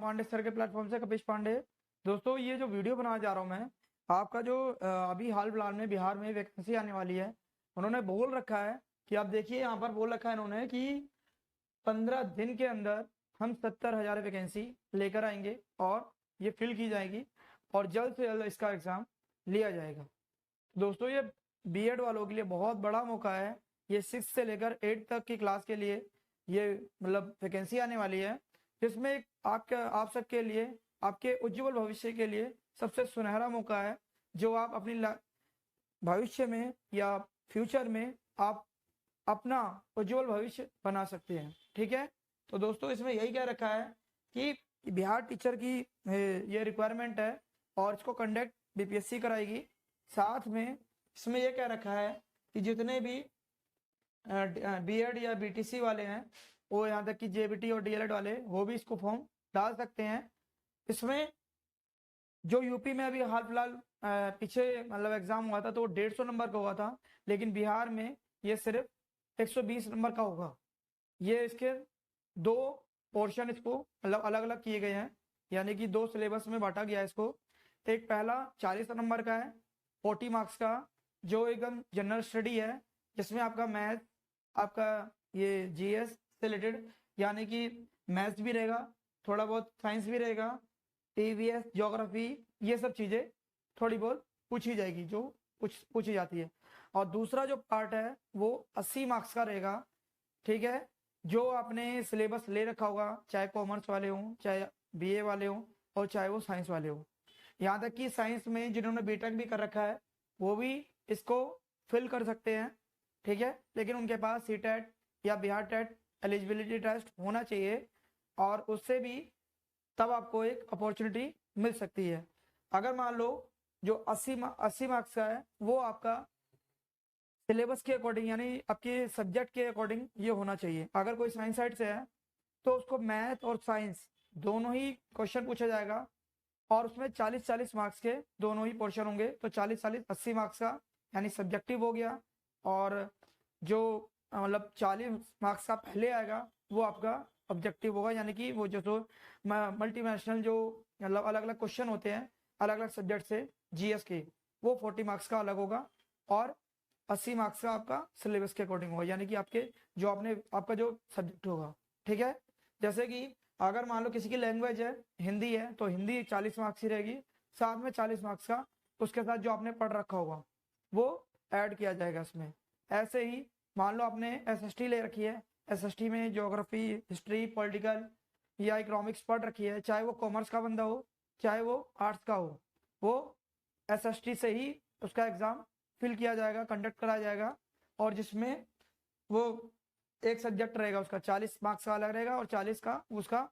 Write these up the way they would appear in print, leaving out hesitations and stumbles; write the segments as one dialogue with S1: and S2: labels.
S1: Pandey sir के platform से, कपिश पांडे। दोस्तों ये जो वीडियो बनाने जा रहा हूँ मैं, आपका जो अभी हाल फिलहाल में बिहार में वैकेंसी आने वाली है, उन्होंने बोल रखा है कि आप देखिए यहाँ पर बोल रखा है इन्होंने कि 15 दिन के अंदर हम 70,000 वैकेंसी लेकर आएंगे और ये फिल की जाएगी और जल्द से जल्द इसका एग्ज़ाम लिया जाएगा। दोस्तों ये बीएड वालों के लिए बहुत बड़ा मौका है। ये 6 से लेकर 8 तक की क्लास के लिए ये मतलब वैकेंसी आने वाली है, जिसमें आप सबके लिए, आपके उज्जवल भविष्य के लिए सबसे सुनहरा मौका है, जो आप अपनी भविष्य में या फ्यूचर में आप अपना उज्जवल भविष्य बना सकते हैं। ठीक है, तो दोस्तों इसमें यही कह रखा है कि बिहार टीचर की ये रिक्वायरमेंट है और इसको कंडक्ट बीपीएससी कराएगी। साथ में इसमें यह कह रखा है कि जितने भी बीएड या बीटीसी वाले हैं, वो यहाँ तक कि जेबीटी और डीएलएड वाले, वो भी इसको फॉर्म डाल सकते हैं। इसमें जो यूपी में अभी हाल फिलहाल पीछे मतलब एग्जाम हुआ था तो 150 नंबर का हुआ था, लेकिन बिहार में ये सिर्फ 120 नंबर का होगा। ये इसके 2 पोर्शन इसको मतलब अलग अलग किए गए हैं, यानी कि 2 सिलेबस में बांटा गया है इसको। एक पहला 40 नंबर का है 40 मार्क्स का, जो एकदम जनरल स्टडी है, जिसमें आपका मैथ, आपका ये जीएस से रिलेटेड, यानी कि मैथ्स भी रहेगा, थोड़ा बहुत साइंस भी रहेगा, ईवीएस, ज्योग्राफी, ये सब चीज़ें थोड़ी बहुत पूछी जाएगी, जो पूछी जाती है। और दूसरा जो पार्ट है वो 80 मार्क्स का रहेगा। ठीक है, जो आपने सिलेबस ले रखा होगा, चाहे कॉमर्स वाले हों, चाहे बीए वाले हों, और चाहे वो साइंस वाले हों। यहाँ तक कि साइंस में जिन्होंने बीटेक भी कर रखा है वो भी इसको फिल कर सकते हैं। ठीक है, लेकिन उनके पास सीटेट या बिहार टेट एलिजिबिलिटी टेस्ट होना चाहिए, और उससे भी तब आपको एक अपॉर्चुनिटी मिल सकती है। अगर मान लो जो 80 मार्क्स का है वो आपका सिलेबस के अकॉर्डिंग, यानी आपके सब्जेक्ट के अकॉर्डिंग ये होना चाहिए। अगर कोई साइंस साइड से है तो उसको मैथ और साइंस दोनों ही क्वेश्चन पूछा जाएगा, और उसमें 40-40 मार्क्स के दोनों ही पोर्शन होंगे, तो 40-40 80 मार्क्स का यानी सब्जेक्टिव हो गया। और जो मतलब 40 मार्क्स का पहले आएगा वो आपका ऑब्जेक्टिव होगा, यानी कि वो जो मल्टीनेशनल जो मतलब अलग अलग क्वेश्चन होते हैं अलग अलग सब्जेक्ट से जीएस के, वो 40 मार्क्स का अलग होगा, और 80 मार्क्स का आपका सिलेबस के अकॉर्डिंग होगा, यानी कि आपका जो सब्जेक्ट होगा। ठीक है, जैसे कि अगर मान लो किसी की लैंग्वेज है हिंदी है तो हिंदी 40 मार्क्स ही रहेगी, साथ में 40 मार्क्स का उसके साथ जो आपने पढ़ रखा होगा वो ऐड किया जाएगा इसमें। ऐसे ही मान लो आपने एसएसटी ले रखी है, एसएसटी में ज्योग्राफी, हिस्ट्री, पॉलिटिकल या इकोनॉमिक्स पढ़ रखी है, चाहे वो कॉमर्स का बंदा हो चाहे वो आर्ट्स का हो, वो एसएसटी से ही उसका एग्ज़ाम फिल किया जाएगा, कंडक्ट कराया जाएगा, और जिसमें वो एक सब्जेक्ट रहेगा उसका 40 मार्क्स का अलग रहेगा और 40 का उसका,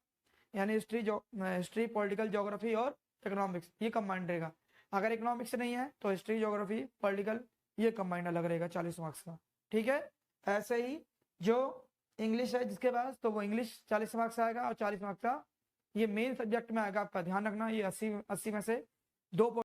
S1: यानी हिस्ट्री, पॉलिटिकल, ज्योग्राफी और इकोनॉमिक्स, ये कंबाइंड रहेगा। अगर इकोनॉमिक्स नहीं है तो हिस्ट्री, ज्योग्राफी, पॉलिटिकल, ये कंबाइंड अलग रहेगा 40 मार्क्स का। ठीक है, ऐसे ही जो इंग्लिश है जिसके पास, तो वो इंग्लिश 40 मार्क्स आएगा, और 40 मार्क्स का ये मेन सब्जेक्ट में आएगा। आपका ध्यान रखना, ये 80 में से 2